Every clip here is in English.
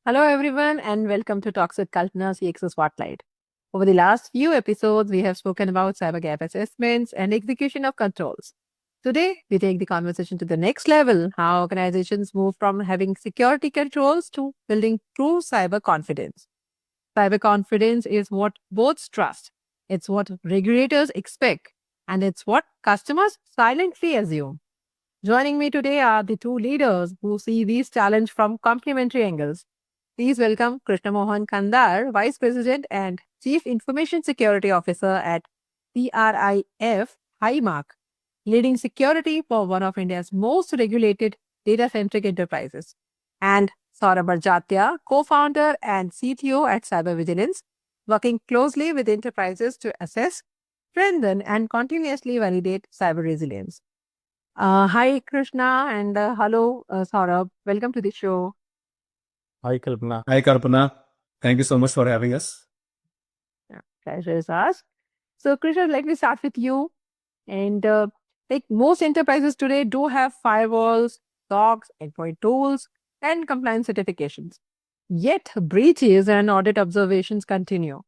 Hello, everyone, and welcome to Talks with Kalpana CXO Spotlight. Over the last few episodes, we have spoken about cyber gap assessments and execution of controls. Today, we take the conversation to the next level, how organizations move from having security controls to building true cyber confidence. Cyber confidence is what boards trust, it's what regulators expect, and it's what customers silently assume. Joining me today are the two leaders who see these challenges from complementary angles. Please welcome Krishnamohan Khandar, Vice President and Chief Information Security Officer at TRIF HIMARK, leading security for one of India's most regulated data-centric enterprises. And Saurabh Rajatya, co-founder and CTO at Vigilance, working closely with enterprises to assess, strengthen, and continuously validate cyber resilience. Hi, Krishna, and hello, Saurabh. Welcome to the show. Hi, Kalpana. Hi, Kalpana. Thank you so much for having us. Yeah, pleasure is ours. So, Krishna, let me start with you. And like most enterprises today do have firewalls, logs, endpoint tools, and compliance certifications. Yet, breaches and audit observations continue.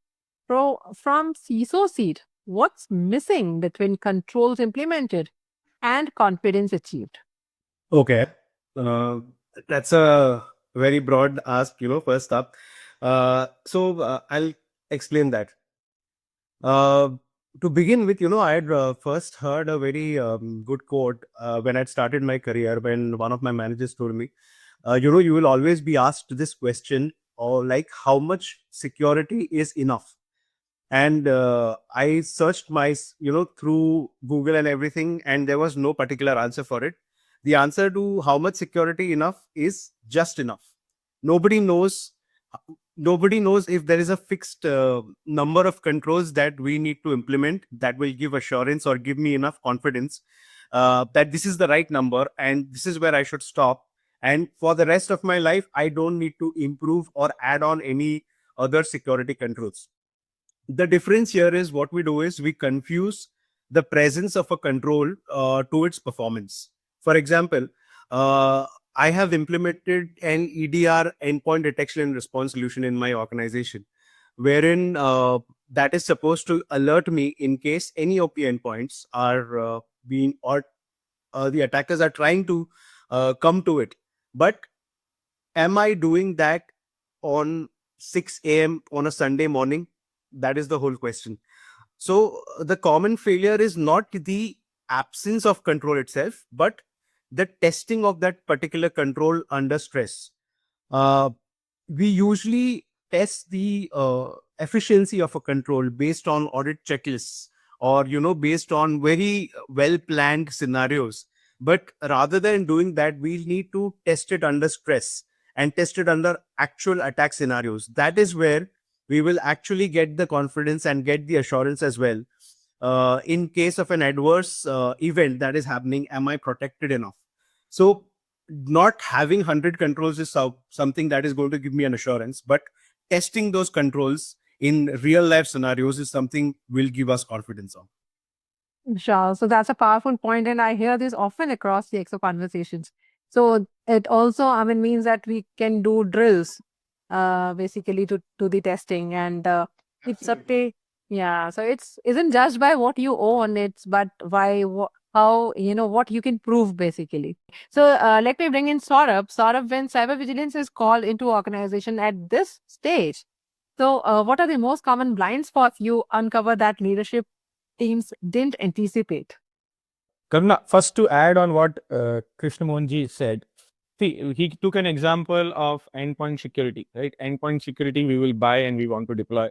From CISO seat, what's missing between controls implemented and confidence achieved? Okay. Uh, that's a very broad ask, first up. So I'll explain that. Uh, to begin with, I had first heard a very good quote when I started my career when one of my managers told me, you will always be asked this question or like how much security is enough. And I searched through Google and everything, and there was no particular answer for it. The answer to how much security enough is just enough. Nobody knows nobody knows if there is a fixed number of controls that we need to implement that will give assurance or give me enough confidence that this is the right number and this is where I should stop, and for the rest of my life I don't need to improve or add on any other security controls. The difference here is what we do is we confuse the presence of a control to its performance. For example, I have implemented an EDR, endpoint detection and response solution in my organization, wherein that is supposed to alert me in case any of the endpoints are being or the attackers are trying to come to it. But am I doing that on 6 a.m. on a Sunday morning? That is the whole question. So the common failure is not the absence of control itself, but the testing of that particular control under stress. Uh, we usually test the efficiency of a control based on audit checklists or based on very well planned scenarios. But rather than doing that, we need to test it under stress and test it under actual attack scenarios. That is where we will actually get the confidence and get the assurance as well. In case of an adverse event that is happening, am I protected enough? So not having 100 controls is something that is going to give me an assurance, but testing those controls in real life scenarios is something will give us confidence on. Sure. So that's a powerful point, and I hear this often across the EXO conversations. So it also, means that we can do drills, basically to the testing, and it's up Absolutely. to yeah. So it's isn't judged by what you own, it's but by how what you can prove basically. So let me bring in Saurabh. Saurabh, when cyber vigilance is called into organization at this stage, so what are the most common blind spots you uncover that leadership teams didn't anticipate? Kalpana, first to add on what Krishnamohan ji said, see, he took an example of endpoint security, right? Endpoint security we will buy and we want to deploy.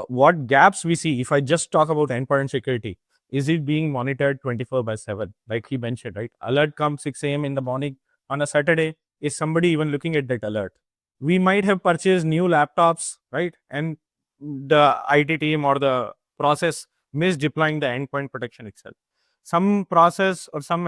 What gaps we see, if I just talk about endpoint security, is it being monitored 24/7? Like he mentioned, right? Alert comes 6 a.m. in the morning on a Saturday. Is somebody even looking at that alert? We might have purchased new laptops, right? And the IT team or the process missed deploying the endpoint protection itself. Some process or some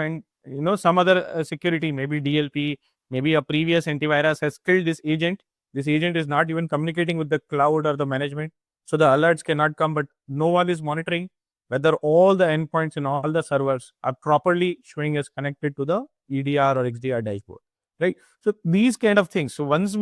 other security, maybe DLP, maybe a previous antivirus has killed this agent. This agent is not even communicating with the cloud or the management, so the alerts cannot come, but no one is monitoring whether all the endpoints in all the servers are properly showing as connected to the EDR or XDR dashboard. right? So these kind of things. So once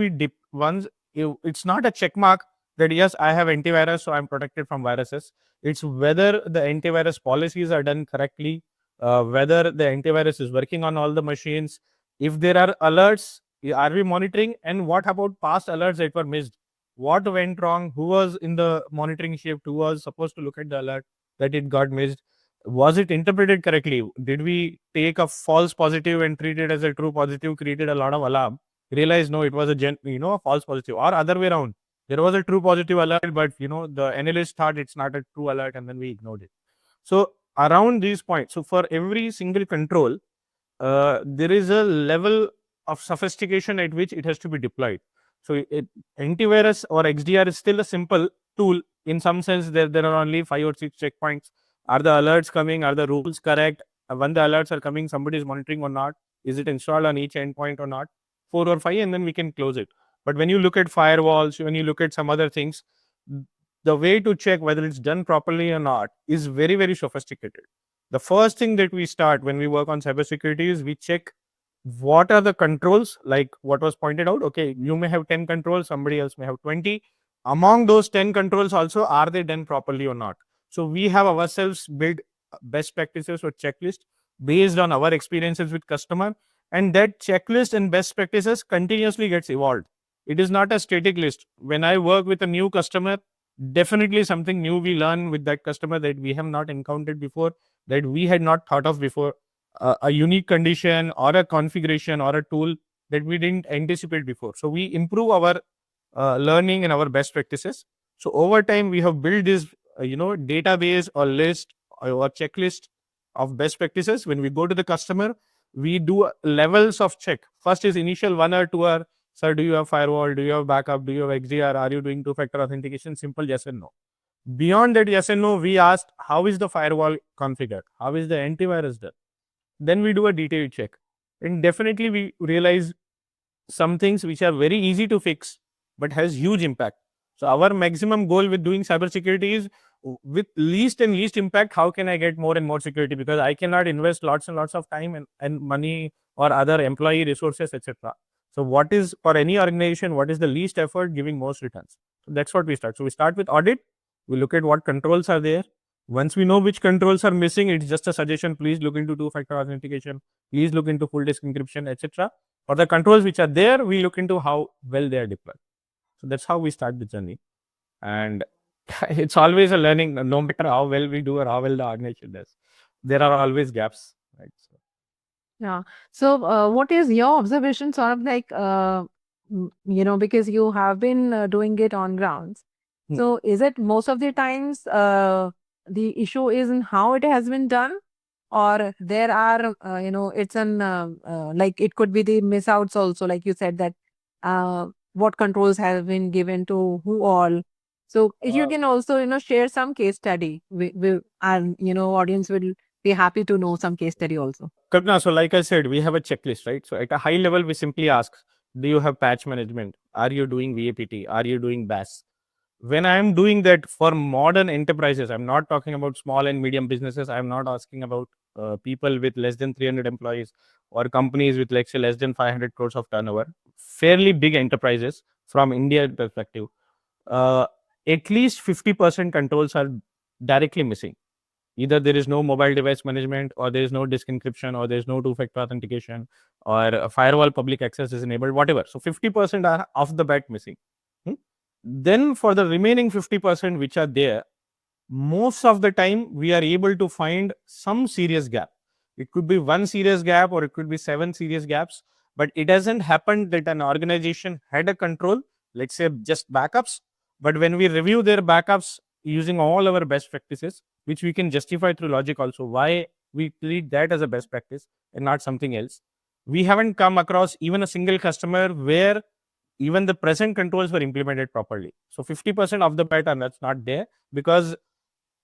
it's not a check mark that yes, I have antivirus, so I'm protected from viruses. It's whether the antivirus policies are done correctly, whether the antivirus is working on all the machines. If there are alerts, are we monitoring? And what about past alerts that were missed? What went wrong? Who was in the monitoring shift? Who was supposed to look at the alert that it got missed? Was it interpreted correctly? Did we take a false positive and treat it as a true positive, created a lot of alarm, realized no, it was a false positive, or other way around? There was a true positive alert, but the analyst thought it's not a true alert, and then we ignored it. So around these points, so for every single control, there is a level of sophistication at which it has to be deployed. So antivirus or XDR is still a simple tool. In some sense, there are only 5 or 6 checkpoints. Are the alerts coming? Are the rules correct? When the alerts are coming, somebody is monitoring or not? Is it installed on each endpoint or not? 4 or 5, and then we can close it. But when you look at firewalls, when you look at some other things, the way to check whether it's done properly or not is very, very sophisticated. The first thing that we start when we work on cybersecurity is we check what are the controls, like what was pointed out. Okay, you may have 10 controls, somebody else may have 20. Among those 10 controls also, are they done properly or not? So we have ourselves built best practices or checklist based on our experiences with customer, and that checklist and best practices continuously gets evolved. It is not a static list. When I work with a new customer, definitely something new we learn with that customer that we have not encountered before, that we had not thought of before, a unique condition or a configuration or a tool that we didn't anticipate before. So we improve our learning and our best practices. So over time, we have built this, database or list or checklist of best practices. When we go to the customer, we do levels of check. First is initial 1 or 2 hour. Sir, do you have firewall? Do you have backup? Do you have XDR? Are you doing two-factor authentication? Simple yes and no. Beyond that yes and no, we asked, how is the firewall configured? How is the antivirus done? Then we do a detailed check. And definitely we realize some things which are very easy to fix, but has huge impact. So our maximum goal with doing cybersecurity is with least and least impact, how can I get more and more security? Because I cannot invest lots and lots of time and money or other employee resources, etc. So what is, for any organization, what is the least effort giving most returns? So that's what we start. So we start with audit. We look at what controls are there. Once we know which controls are missing, it's just a suggestion. Please look into two-factor authentication. Please look into full disk encryption, etc. For the controls which are there, we look into how well they are deployed. So that's how we start the journey. And it's always a learning, no matter how well we do or how well the organization does. There are always gaps, right? So. Yeah. So, what is your observation, sort of like, because you have been doing it on grounds. So, is it most of the times the issue is in how it has been done, or there are, it's an like it could be the miss outs also, like you said that what controls have been given to who all. So, if you can also, share some case study, and audience will be happy to know some case study also. Kalpana, so like I said, we have a checklist, right? So at a high level, we simply ask, do you have patch management? Are you doing VAPT? Are you doing BAS? When I am doing that for modern enterprises, I'm not talking about small and medium businesses. I'm not asking about people with less than 300 employees or companies with, let's say, less than 500 crores of turnover. Fairly big enterprises from India perspective. At least 50% controls are directly missing. Either there is no mobile device management, or there is no disk encryption, or there is no two-factor authentication, or a firewall public access is enabled, whatever. So 50% are off the bat missing. Then for the remaining 50% which are there, most of the time we are able to find some serious gap. It could be one serious gap, or it could be 7 serious gaps, but it hasn't happened that an organization had a control, let's say just backups, but when we review their backups using all our best practices, which we can justify through logic also, why we treat that as a best practice and not something else. We haven't come across even a single customer where even the present controls were implemented properly. So 50% of the pattern that's not there, because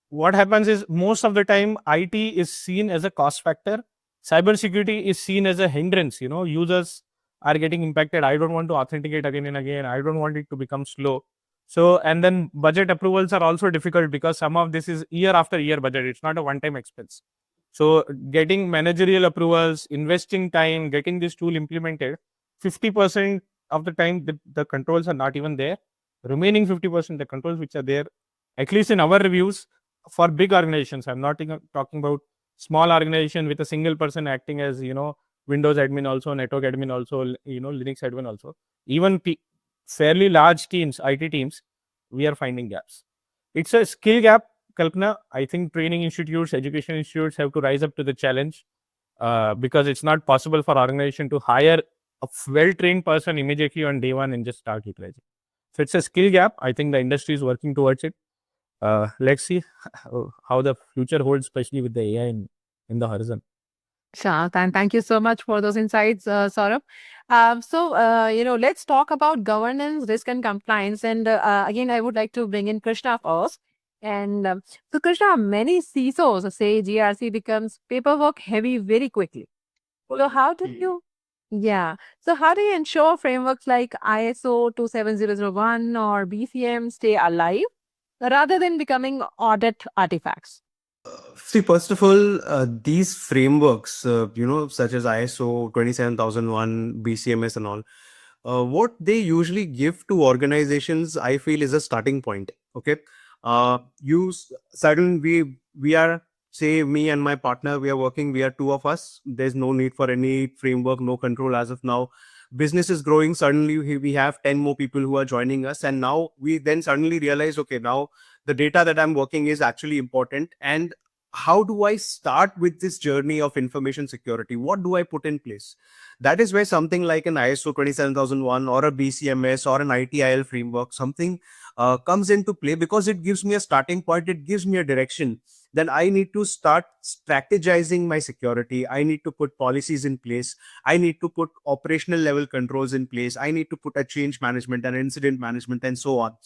what happens is most of the time IT is seen as a cost factor. Cybersecurity is seen as a hindrance. Users are getting impacted. I don't want to authenticate again and again. I don't want it to become slow. So, and then budget approvals are also difficult, because some of this is year after year budget. It's not a one-time expense. So getting managerial approvals, investing time, getting this tool implemented 50% of the time the controls are not even there. Remaining 50%, the controls which are there, at least in our reviews, for big organizations, I'm not talking about small organization with a single person acting as, Windows admin also, network admin also, Linux admin also. Even fairly large teams, IT teams, we are finding gaps. It's a skill gap, Kalpana. I think training institutes, education institutes have to rise up to the challenge, because it's not possible for organization to hire a well-trained person immediately on day one and just start utilizing. So it's a skill gap. I think the industry is working towards it. Let's see how the future holds, especially with the AI in the horizon. Sure. Thank you so much for those insights, Saurabh. Let's talk about governance, risk, and compliance. And again, I would like to bring in Krishna first. And so, Krishna, many CISOs say GRC becomes paperwork heavy very quickly. So, how do you? Yeah. So, how do you ensure frameworks like ISO 27001 or BCM stay alive rather than becoming audit artifacts? See, first of all, these frameworks, such as ISO 27001, BCMS, and all, what they usually give to organizations, I feel, is a starting point. Okay, suddenly we are, say, me and my partner, we are working. We are two of us. There's no need for any framework, no control as of now. Business is growing. Suddenly, we have 10 more people who are joining us, and now we then suddenly realize, okay, now the data that I'm working is actually important. And how do I start with this journey of information security? What do I put in place? That is where something like an ISO 27001 or a BCMS or an ITIL framework, something comes into play, because it gives me a starting point. It gives me a direction. Then I need to start strategizing my security. I need to put policies in place. I need to put operational level controls in place. I need to put a change management and incident management and so on.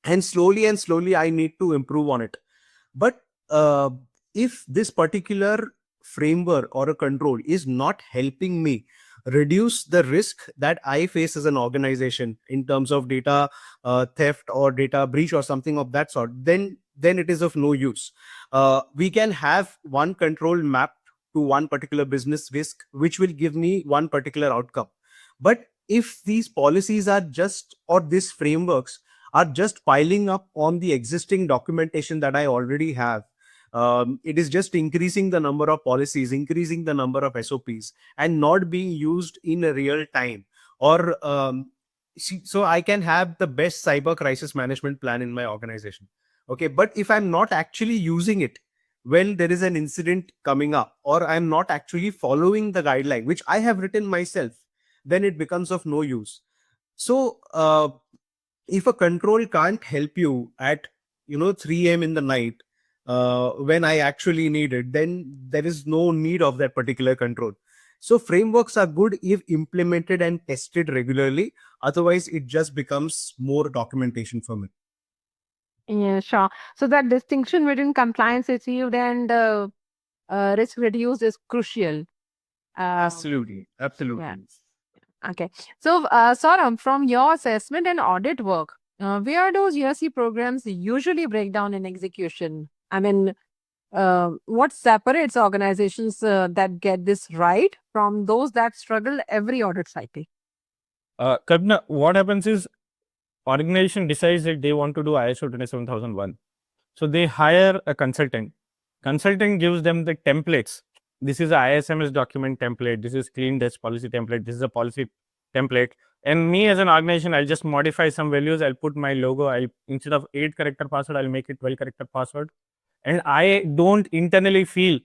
And slowly, I need to improve on it. But uh, if this particular framework or a control is not helping me reduce the risk that I face as an organization in terms of data theft or data breach or something of that sort, then it is of no use. We can have one control mapped to one particular business risk, which will give me one particular outcome. But if these policies are just, or these frameworks are just piling up on the existing documentation that I already have, it is just increasing the number of policies, increasing the number of SOPs, and not being used in a real time. Or so I can have the best cyber crisis management plan in my organization. Okay, but if I'm not actually using it when there is an incident coming up, or I'm not actually following the guideline which I have written myself, then it becomes of no use. So if a control can't help you at 3 a.m. in the night, when I actually need it, then there is no need of that particular control. So frameworks are good if implemented and tested regularly. Otherwise, it just becomes more documentation for me. Yeah, sure. So that distinction between compliance achieved and risk reduced is crucial. Absolutely. Yeah. Okay. So, Saurabh, from your assessment and audit work, where do GRC programs usually break down in execution? I mean, what separates organizations that get this right from those that struggle every audit cycle? Kalpana, what happens is organization decides that they want to do ISO 27001. So they hire a consultant. Consultant gives them the templates. This is a ISMS document template. This is clean desk policy template. This is a policy template. And me as an organization, I'll just modify some values. I'll put my logo. Instead of 8-character password, I'll make it 12-character password. And I don't internally feel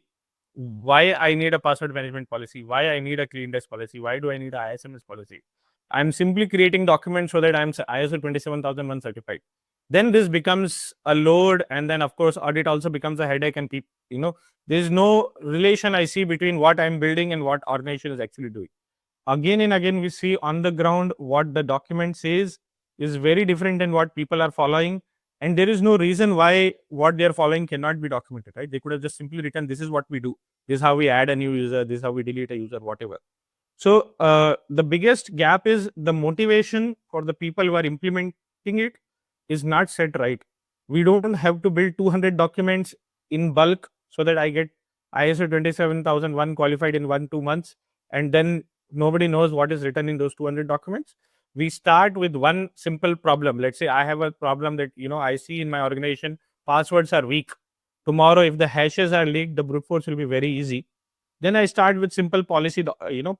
why I need a password management policy, why I need a clean desk policy, why do I need a ISMS policy. I'm simply creating documents so that I'm ISO 27001 certified. Then this becomes a load, and then of course audit also becomes a headache, and there's no relation I see between what I'm building and what organization is actually doing. Again and again we see on the ground what the document says is very different than what people are following, and there is no reason why what they're following cannot be documented, right? They could have just simply written, this is what we do, this is how we add a new user, this is how we delete a user, whatever. So the biggest gap is the motivation for the people who are implementing it is not set right. We don't have to build 200 documents in bulk so that I get ISO 27001 qualified in 1-2 months, and then nobody knows what is written in those 200 documents. We start with one simple problem. Let's say I have a problem that, I see in my organization, passwords are weak. Tomorrow, if the hashes are leaked, the brute force will be very easy. Then I start with simple policy,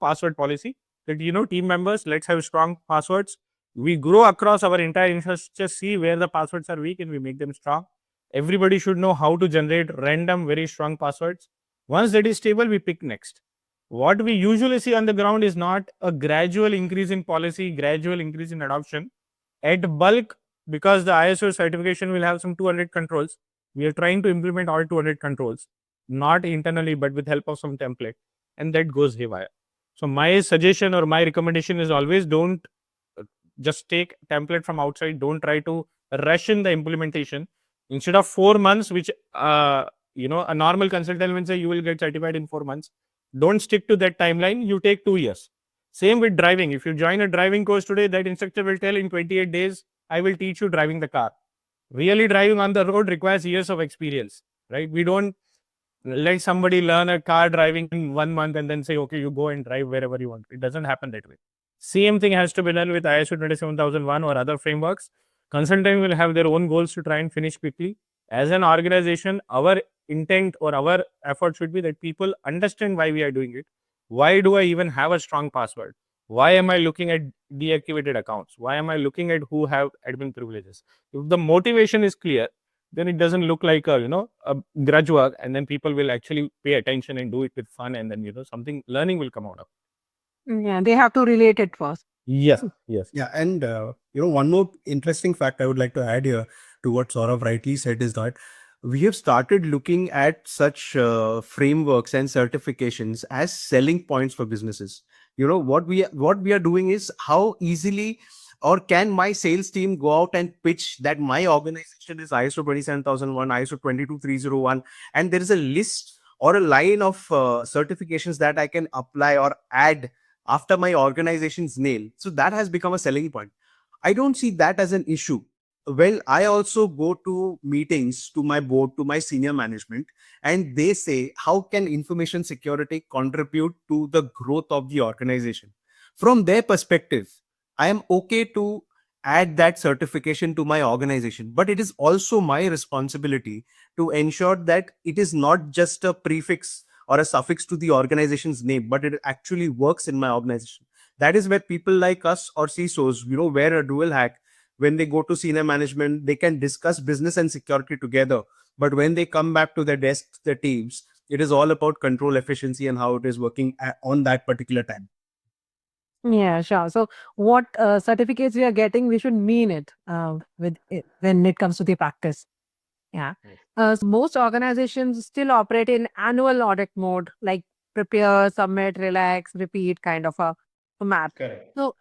password policy that, team members, let's have strong passwords. We grow across our entire infrastructure, see where the passwords are weak and we make them strong. Everybody should know how to generate random, very strong passwords. Once that is stable, we pick next. What we usually see on the ground is not a gradual increase in policy, gradual increase in adoption. At bulk, because the ISO certification will have some 200 controls, we are trying to implement all 200 controls, not internally, but with help of some template, and that goes haywire. So my suggestion or my recommendation is always don't just take template from outside. Don't try to rush in the implementation. Instead of 4 months, which a normal consultant will say you will get certified in 4 months, don't stick to that timeline. You take 2 years. Same with driving. If you join a driving course today, that instructor will tell in 28 days, I will teach you driving the car. Really driving on the road requires years of experience, right? We don't let somebody learn a car driving in 1 month and then say, okay, you go and drive wherever you want. It doesn't happen that way. Same thing has to be done with ISO 27001 or other frameworks. Consultants will have their own goals to try and finish quickly. As an organization, our intent or our effort should be that people understand why we are doing it. Why do I even have a strong password? Why am I looking at deactivated accounts? Why am I looking at who have admin privileges? If the motivation is clear, then it doesn't look like a grudge work, and then people will actually pay attention and do it with fun, and then something learning will come out of it. Yeah, they have to relate it first. Yes. Yeah, and one more interesting fact I would like to add here to what Saurabh rightly said is that we have started looking at such frameworks and certifications as selling points for businesses. What we are doing is how easily or can my sales team go out and pitch that my organization is ISO 27001, ISO 22301, and there is a list or a line of certifications that I can apply or add after my organization's name. So that has become a selling point. I don't see that as an issue. Well, I also go to meetings, to my board, to my senior management, and they say, how can information security contribute to the growth of the organization? From their perspective, I am okay to add that certification to my organization, but it is also my responsibility to ensure that it is not just a prefix or a suffix to the organization's name, but it actually works in my organization. That is where people like us or CISOs, wear a dual hat. When they go to senior management, they can discuss business and security together. But when they come back to their desks, their teams, it is all about control efficiency and how it is working on that particular time. Yeah, sure. So what certificates we are getting, we should mean it with it when it comes to the practice. Yeah. So most organizations still operate in annual audit mode, like prepare, submit, relax, repeat kind of a map. Correct. So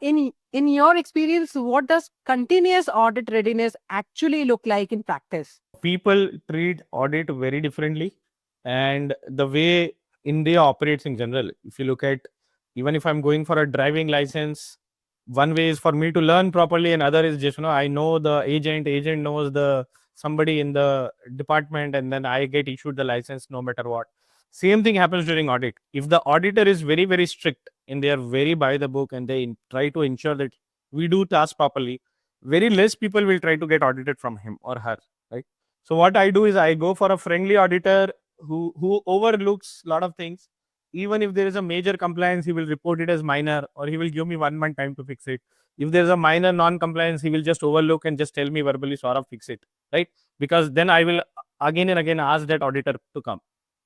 in your experience, what does continuous audit readiness actually look like in practice? People treat audit very differently, and the way India operates in general, if you look at, even if I'm going for a driving license, one way is for me to learn properly, and other is just I know the agent knows the somebody in the department, and then I get issued the license no matter what. Same thing happens during audit. If the auditor is very, very strict and they are very by the book and they try to ensure that we do tasks properly, very less people will try to get audited from him or her, right? So what I do is I go for a friendly auditor who overlooks a lot of things. Even if there is a major compliance, he will report it as minor, or he will give me 1 month time to fix it. If there's a minor non-compliance, he will just overlook and just tell me verbally, Saurabh, fix it, right? Because then I will again and again ask that auditor to come,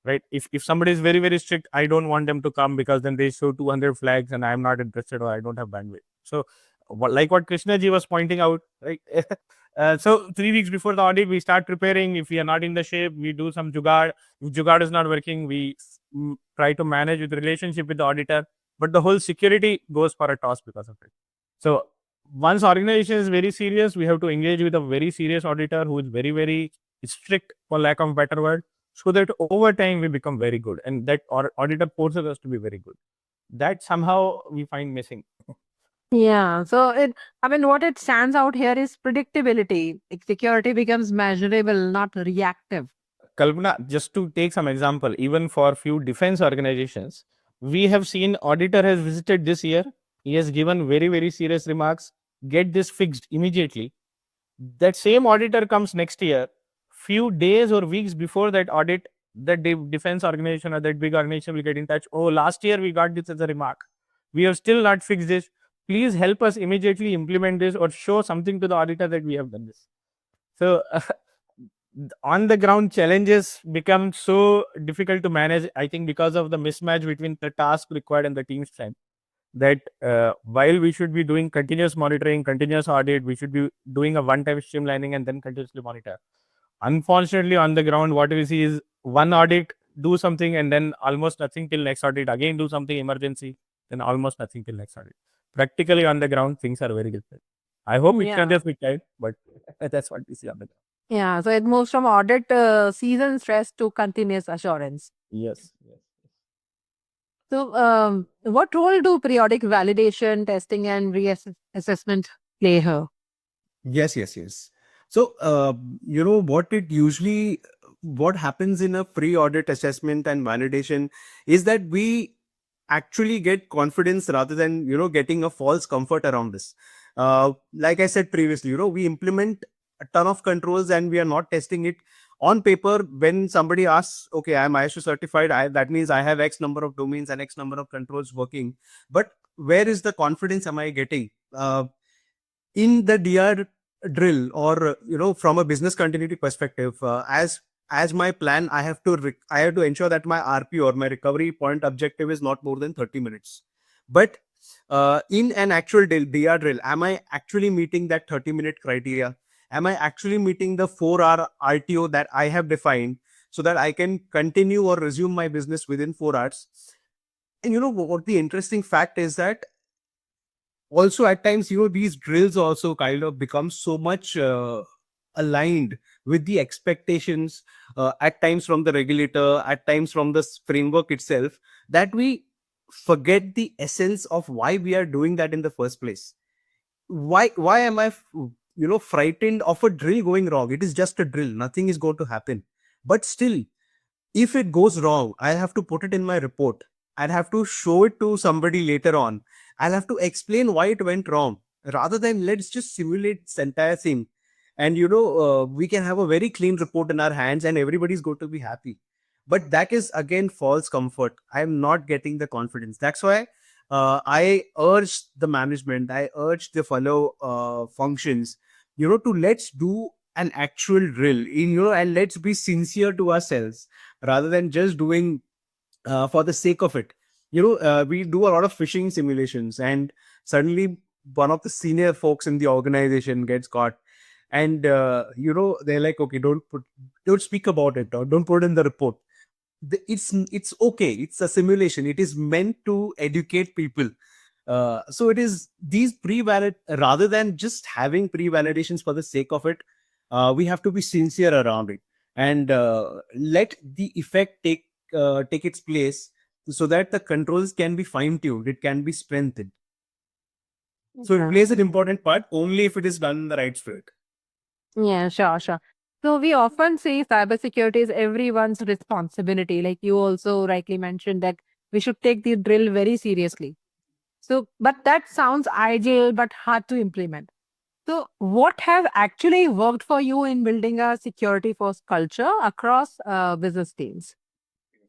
right? If somebody is very, very strict, I don't want them to come, because then they show 200 flags and I'm not interested, or I don't have bandwidth. So like what Krishna ji was pointing out, right? So 3 weeks before the audit, we start preparing. If we are not in the shape, we do some jugaad. If jugaad is not working, we try to manage with relationship with the auditor. But the whole security goes for a toss because of it. So once organization is very serious, we have to engage with a very serious auditor who is very, very strict, for lack of a better word, so that over time we become very good, and that auditor forces us to be very good. That somehow we find missing. Yeah. So what it stands out here is predictability. Security becomes measurable, not reactive. Kalpana, just to take some example, even for few defense organizations, We have seen auditor has visited this year. He has given very, very serious remarks. Get this fixed immediately. That same auditor comes next year, few days or weeks before that audit, that defense organization or that big organization will get in touch. Oh, last year we got this as a remark. We have still not fixed this. Please help us immediately implement this or show something to the auditor that we have done this. So on the ground challenges become so difficult to manage, I think, because of the mismatch between the task required and the team strength. That while we should be doing continuous monitoring, continuous audit, we should be doing a one-time streamlining and then continuously monitor. Unfortunately, on the ground, what we see is one audit, do something, and then almost nothing till next audit. Again, do something emergency, then almost nothing till next audit. Practically on the ground, things are very different. I hope it's not just with time, but that's what we see on the ground. Yeah, so it moves from audit season stress to continuous assurance. Yes. So, what role do periodic validation, testing, and reassessment play here? Yes. So, what happens in a pre-audit assessment and validation is that we actually get confidence rather than, getting a false comfort around this. Like I said previously, we implement a ton of controls and we are not testing it on paper. When somebody asks, okay, I'm ISO certified, that means I have X number of domains and X number of controls working. But where is the confidence am I getting? In the DR drill, or from a business continuity perspective, as my plan, I have to ensure that my RP or my recovery point objective is not more than 30 minutes. But in an actual DR drill, am I actually meeting that 30-minute criteria? Am I actually meeting the 4-hour RTO that I have defined so that I can continue or resume my business within 4 hours? And what the interesting fact is that also at times, these drills also kind of become so much aligned with the expectations at times from the regulator, at times from the framework itself, that we forget the essence of why we are doing that in the first place. Why am I frightened of a drill going wrong? It is just a drill, nothing is going to happen. But still, if it goes wrong, I'll have to put it in my report. I'll have to show it to somebody later on. I'll have to explain why it went wrong, rather than let's just simulate this entire thing. And we can have a very clean report in our hands and everybody's going to be happy. But that is again false comfort. I'm not getting the confidence. That's why I urge the management, I urge the fellow functions, to let's do an actual drill and let's be sincere to ourselves rather than just doing for the sake of it. We do a lot of phishing simulations, and suddenly one of the senior folks in the organization gets caught, and they're like, okay, don't speak about it, or don't put it in the report. It's okay. It's a simulation. It is meant to educate people. So it is these pre-valid, rather than just having pre-validations for the sake of it. We have to be sincere around it and let the effect take its place, so that the controls can be fine-tuned, it can be strengthened. So it plays an important part only if it is done in the right spirit. Yeah, sure. So we often say cybersecurity is everyone's responsibility. Like you also rightly mentioned that we should take the drill very seriously. So, but that sounds ideal but hard to implement. So, what has actually worked for you in building a security first culture across business teams?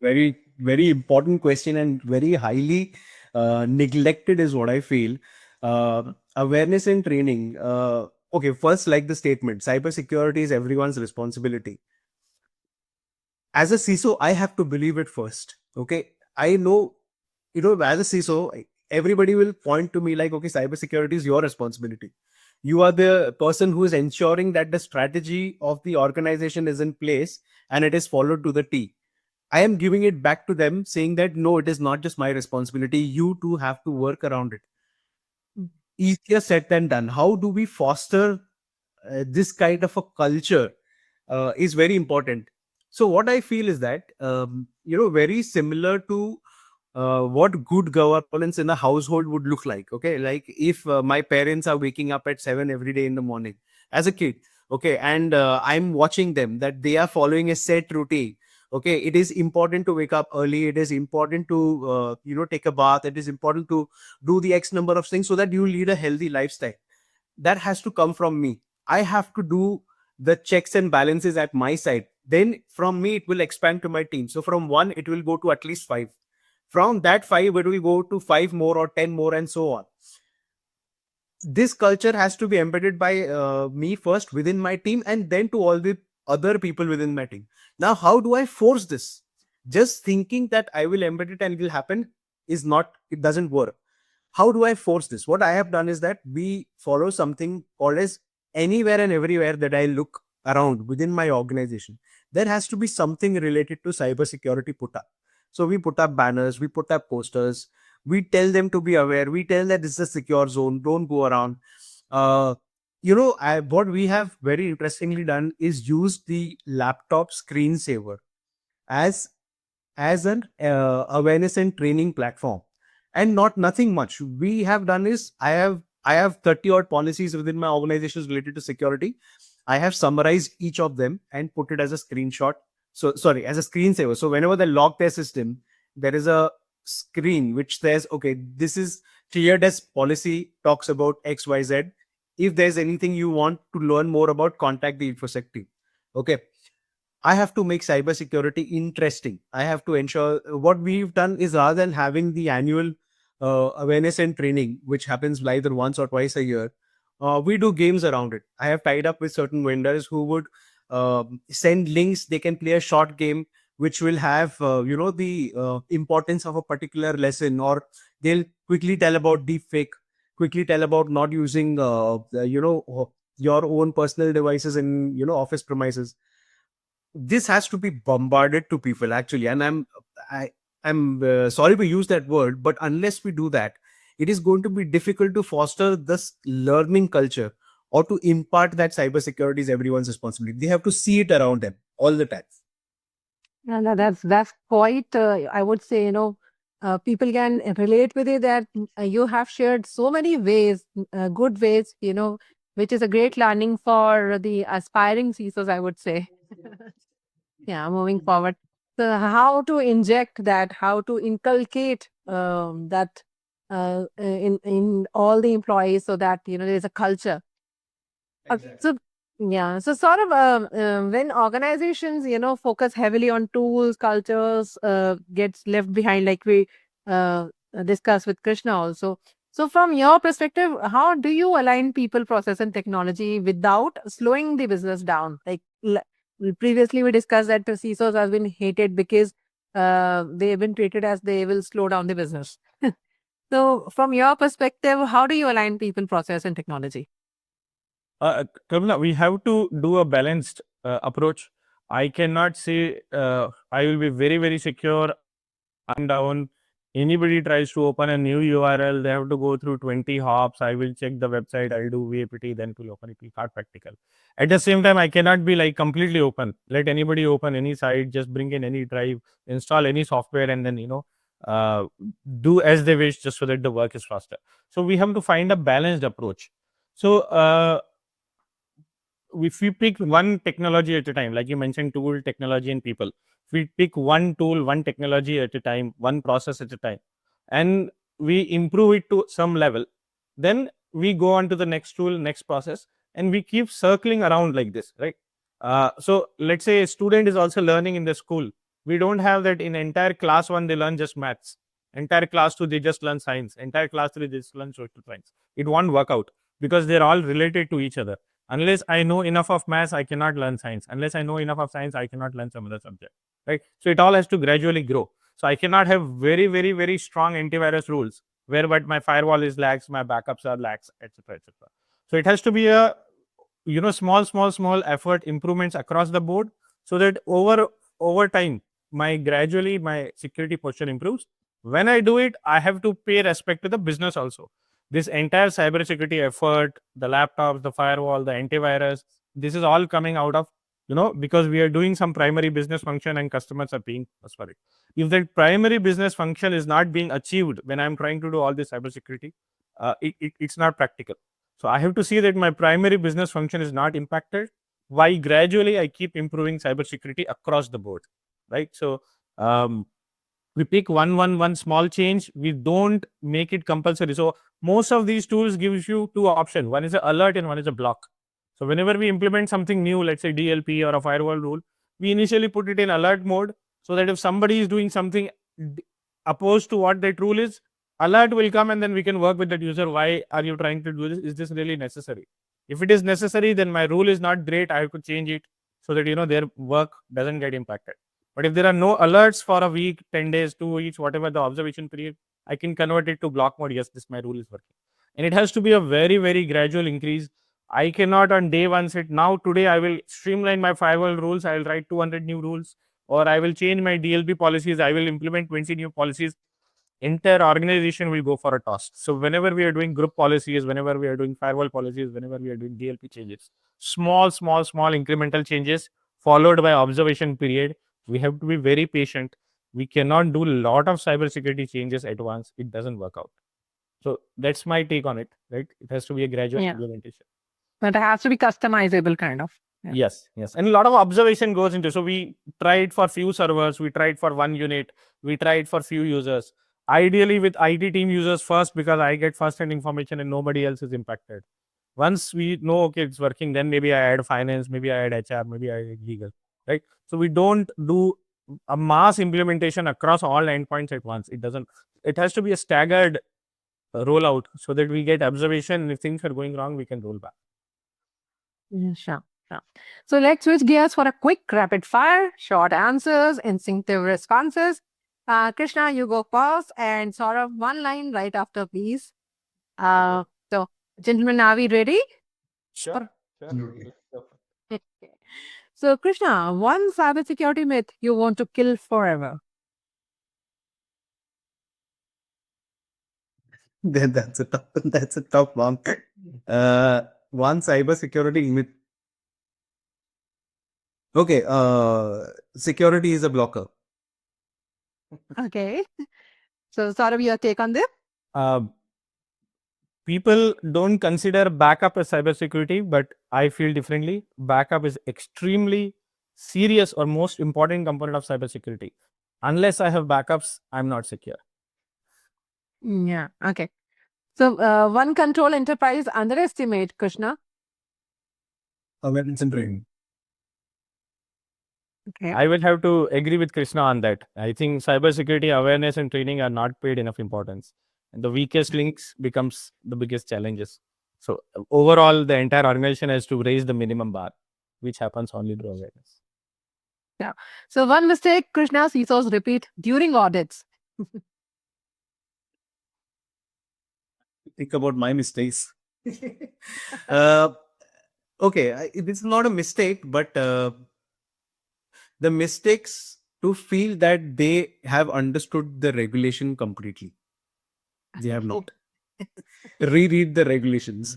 Very, very important question, and very highly neglected is what I feel. Awareness and training. Okay, first, like the statement, cybersecurity is everyone's responsibility. As a CISO, I have to believe it first. Okay, I know, as a CISO, everybody will point to me like, okay, cybersecurity is your responsibility. You are the person who is ensuring that the strategy of the organization is in place and it is followed to the T. I am giving it back to them, saying that no, it is not just my responsibility. You too have to work around it. Easier said than done. How do we foster this kind of a culture is very important. So what I feel is that, very similar to what good governance in a household would look like. Okay, like if my parents are waking up at 7 every day in the morning as a kid, okay, and I'm watching them that they are following a set routine. Okay, it is important to wake up early. It is important to take a bath. It is important to do the X number of things so that you lead a healthy lifestyle. That has to come from me. I have to do the checks and balances at my side. Then from me, it will expand to my team. So from one, it will go to at least five. From that five, it will go to five more or 10 more and so on. This culture has to be embedded by me first within my team and then to all the other people within my team. Now, how do I force this? Just thinking that I will embed it and it will happen is not, it doesn't work. How do I force this? What I have done is that we follow something called as anywhere and everywhere that I look around within my organization. There has to be something related to cybersecurity put up. So we put up banners, we put up posters, we tell them to be aware, we tell that this is a secure zone, don't go around. What we have very interestingly done is use the laptop screensaver as an awareness and training platform, and not nothing much we have done is I have 30 odd policies within my organizations related to security. I have summarized each of them and put it as a screenshot, so sorry, as a screensaver. So whenever they log their system, there is a screen which says, okay, this is cleared as policy, talks about XYZ. If there's anything you want to learn more about, contact the infosec team. Okay, I have to make cybersecurity interesting. I have to ensure what we've done is, rather than having the annual awareness and training, which happens either once or twice a year, we do games around it. I have tied up with certain vendors who would send links. They can play a short game which will have the importance of a particular lesson, or they'll quickly tell about deepfake, quickly tell about not using your own personal devices in office premises. This has to be bombarded to people actually, and I'm sorry to use that word, but unless we do that, it is going to be difficult to foster this learning culture or to impart that cybersecurity is everyone's responsibility. They have to see it around them all the time. And that's quite, I would say, people can relate with it, that you have shared so many ways, good ways, which is a great learning for the aspiring CISOs, I would say. Yeah, moving forward. So how to inject that, how to inculcate that in all the employees, so that there's a culture. So yeah, so sort of when organizations focus heavily on tools, cultures gets left behind, like we uh, discussed with Krishna also. So from your perspective, how do you align people, process, and technology without slowing the business down? Like previously we discussed that the CISOs have been hated because they've been treated as they will slow down the business. So from your perspective, how do you align people, process, and technology? Kalpana, we have to do a balanced approach. I cannot say I will be very, very secure and down. Anybody tries to open a new URL, they have to go through 20 hops. I will check the website, I'll do VAPT, then to open it. It's not practical. At the same time, I cannot be like completely open. Let anybody open any site, just bring in any drive, install any software, and then, do as they wish, just so that the work is faster. So we have to find a balanced approach. So if we pick one technology at a time, like you mentioned, tool, technology, and people, if we pick one tool, one technology at a time, one process at a time, and we improve it to some level, then we go on to the next tool, next process, and we keep circling around like this, right? So let's say a student is also learning in the school. We don't have that in entire class one, they learn just maths. Entire class two, they just learn science. Entire class three, they just learn social science. It won't work out because they're all related to each other. Unless I know enough of maths, I cannot learn science. Unless I know enough of science, I cannot learn some other subject, right? So it all has to gradually grow. So I cannot have very, very, very strong antivirus rules where but my firewall is lax, my backups are lax, etc., etc. So it has to be a small effort improvements across the board, so that over time my security posture improves. When I do it, I have to pay respect to the business also. This entire cybersecurity effort, the laptops, the firewall, the antivirus, this is all coming out of, because we are doing some primary business function and customers are paying us for it. If that primary business function is not being achieved when I'm trying to do all this cybersecurity, it's not practical. So I have to see that my primary business function is not impacted, while gradually I keep improving cybersecurity across the board, right? So we pick one small change. We don't make it compulsory. So most of these tools gives you two options. One is an alert and one is a block. So whenever we implement something new, let's say DLP or a firewall rule, we initially put it in alert mode so that if somebody is doing something opposed to what that rule is, alert will come and then we can work with that user. Why are you trying to do this? Is this really necessary? If it is necessary, then my rule is not great. I have to change it so that their work doesn't get impacted. But if there are no alerts for a week, 10 days, 2 weeks, whatever the observation period, I can convert it to block mode. Yes, this my rule is working. And it has to be a very, very gradual increase. I cannot on day one say, now today I will streamline my firewall rules. I will write 200 new rules, or I will change my DLP policies. I will implement 20 new policies. Entire organization will go for a toss. So whenever we are doing group policies, whenever we are doing firewall policies, whenever we are doing DLP changes, small incremental changes followed by observation period. We have to be very patient. We cannot do a lot of cybersecurity changes at once. It doesn't work out. So that's my take on it, right? It has to be a gradual implementation. But it has to be customizable kind of. Yes. And a lot of observation goes into. So we tried for few servers, we tried for one unit, we tried for few users. Ideally with IT team users first, because I get first-hand information and nobody else is impacted. Once we know, okay, it's working, then maybe I add finance, maybe I add HR, maybe I add legal, right? So we don't do a mass implementation across all endpoints at once. It has to be a staggered rollout so that we get observation. And if things are going wrong, we can roll back. Sure. So let's switch gears for a quick rapid fire, short answers, instinctive responses. Krishna, you go first, and Saurabh, one line right after, please. So, gentlemen, are we ready? Sure. Okay. So, Krishna, one cybersecurity myth you want to kill forever. That's a tough one. One cybersecurity myth. Okay, security is a blocker. Okay. So, Saurabh, your take on this? People don't consider backup as cybersecurity, but I feel differently. Backup is extremely serious or most important component of cybersecurity. Unless I have backups, I'm not secure. Yeah. Okay. So, one control enterprise underestimate, Krishna. Awareness and training. Okay. I will have to agree with Krishna on that. I think cybersecurity awareness and training are not paid enough importance. And the weakest links becomes the biggest challenges. So overall, the entire organization has to raise the minimum bar, which happens only through awareness. Yeah. So one mistake Krishna CISOs repeat during audits. Think about my mistakes. Okay, this is not a mistake, but the mistakes to feel that they have understood the regulation completely. They have not. Reread the regulations.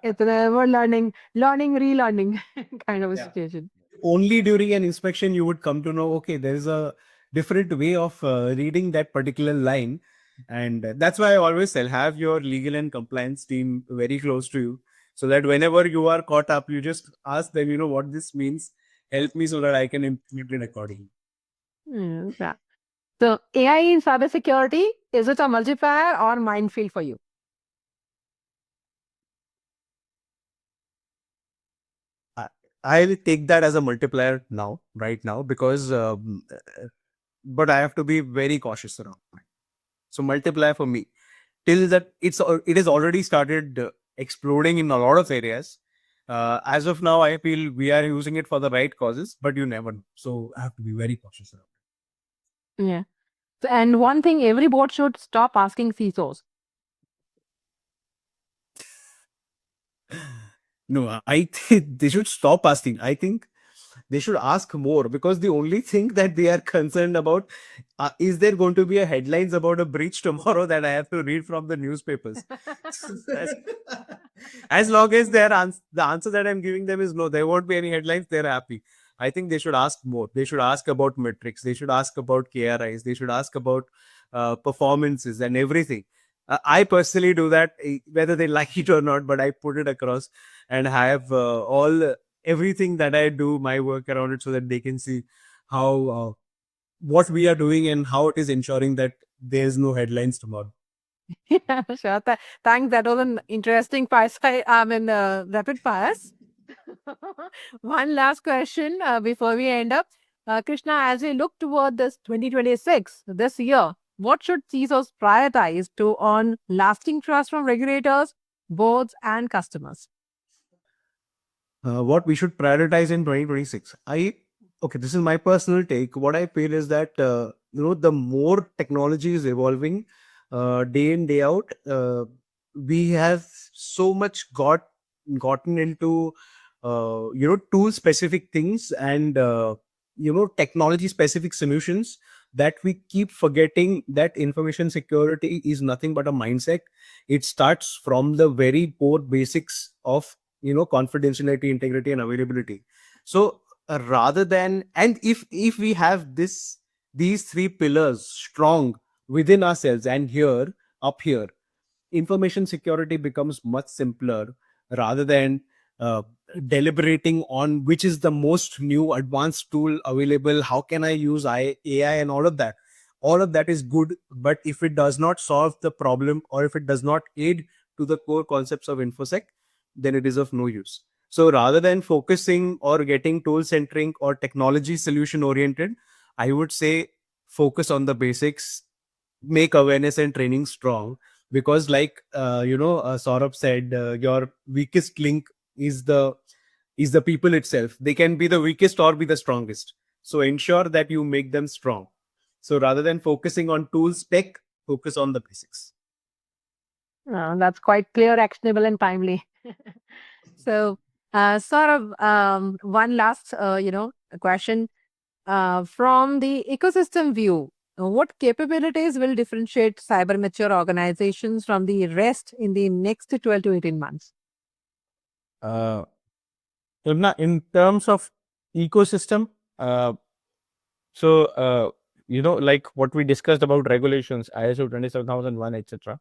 It's never learning, relearning kind of a situation. Only during an inspection you would come to know, okay, there is a different way of reading that particular line. And that's why I always tell, have your legal and compliance team very close to you, so that whenever you are caught up, you just ask them, what this means, help me so that I can implement it accordingly. Yeah. So AI in cybersecurity, is it a multiplier or minefield for you? I'll take that as a multiplier right now, because, but I have to be very cautious around it. So multiplier for me, till that it has already started exploding in a lot of areas. As of now, I feel we are using it for the right causes, but you never know. So I have to be very cautious around it. Yeah. So, and one thing every board should stop asking CISOs. No, I think they should stop asking. I think they should ask more, because the only thing that they are concerned about is there going to be a headlines about a breach tomorrow that I have to read from the newspapers. As long as the answer that I'm giving them is no, there won't be any headlines, they're happy. I think they should ask more. They should ask about metrics. They should ask about KRIs. They should ask about performances and everything. I personally do that, whether they like it or not, but I put it across and have everything that I do, my work around it, so that they can see how what we are doing and how it is ensuring that there's no headlines tomorrow. Yeah, sure. Thanks. That was an interesting rapid pass. One last question before we end up. Krishna, as we look toward this 2026, this year, what should CISOs prioritize to earn lasting trust from regulators, boards, and customers? What we should prioritize in 2026. Okay, this is my personal take. What I feel is that the more technology is evolving day in day out, we have so much gotten into tool specific things and technology specific solutions, that we keep forgetting that information security is nothing but a mindset. It starts from the very core basics of confidentiality, integrity, and availability. So rather than, and if we have these three pillars strong within ourselves, and here up here, information security becomes much simpler, rather than uh, deliberating on which is the most new advanced tool available, how can I use AI and all of that. All of that is good, but if it does not solve the problem, or if it does not aid to the core concepts of infosec, then it is of no use. So rather than focusing or getting tool centric or technology solution oriented, I would say focus on the basics, make awareness and training strong. Because like Saurabh said, your weakest link is the people itself. They can be the weakest or be the strongest, so ensure that you make them strong. So rather than focusing on tools tech, focus on the basics. That's quite clear, actionable, and timely. So, one last, question. From the ecosystem view, what capabilities will differentiate cyber mature organizations from the rest in the next 12 to 18 months? In terms of ecosystem, like what we discussed about regulations, ISO 27001, etc.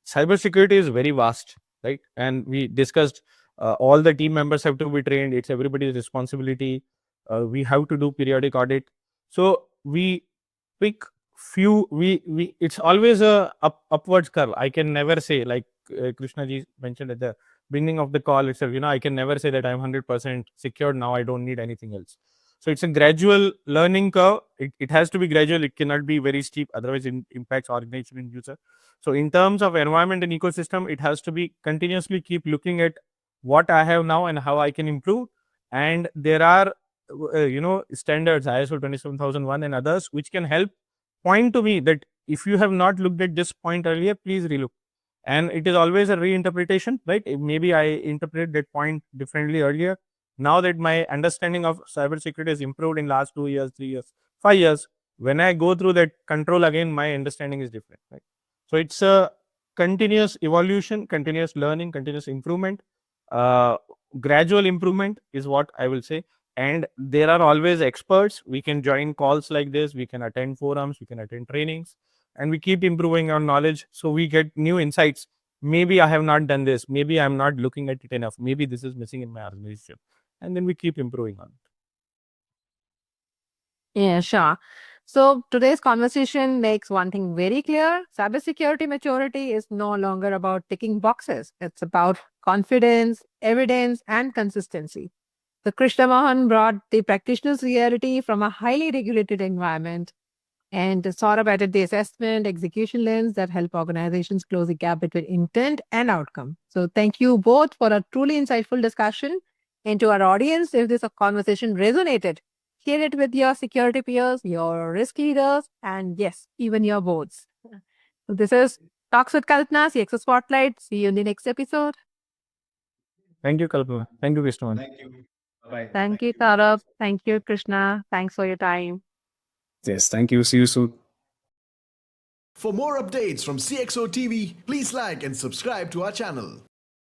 Cybersecurity is very vast, right? And we discussed all the team members have to be trained. It's everybody's responsibility. We have to do periodic audit. So we pick few. We it's always a upwards curve. I can never say, like Krishna ji mentioned at the beginning of the call itself. I can never say that I'm 100% secured now. I don't need anything else. So it's a gradual learning curve. It has to be gradual. It cannot be very steep. Otherwise, it impacts organization and user. So in terms of environment and ecosystem, it has to be continuously keep looking at what I have now and how I can improve. And there are, standards, ISO 27001 and others, which can help point to me that if you have not looked at this point earlier, please relook. And it is always a reinterpretation, right? Maybe I interpreted that point differently earlier. Now that my understanding of cybersecurity has improved in last 2 years, 3 years, 5 years, when I go through that control again, my understanding is different, right? So it's a continuous evolution, continuous learning, continuous improvement. Gradual improvement is what I will say. And there are always experts. We can join calls like this. We can attend forums. We can attend trainings. And we keep improving our knowledge. So we get new insights. Maybe I have not done this. Maybe I'm not looking at it enough. Maybe this is missing in my organization. And then we keep improving on it. Yeah, sure. So today's conversation makes one thing very clear. Cybersecurity maturity is no longer about ticking boxes. It's about confidence, evidence, and consistency. So Krishnamohan brought the practitioner's reality from a highly regulated environment, and Saurabh added the assessment execution lens that help organizations close the gap between intent and outcome. So thank you both for a truly insightful discussion. And to our audience, if this conversation resonated, share it with your security peers, your risk leaders, and yes, even your boards. So this is Talks with Kalpana, CXO Spotlight. See you in the next episode. Thank you, Kalpana. Thank you, Krishnamohan. Thank you. Bye. Thank you, Saurabh. Thank you, Krishna. Thanks for your time. Yes, thank you. See you soon. For more updates from CXO TV, please like and subscribe to our channel.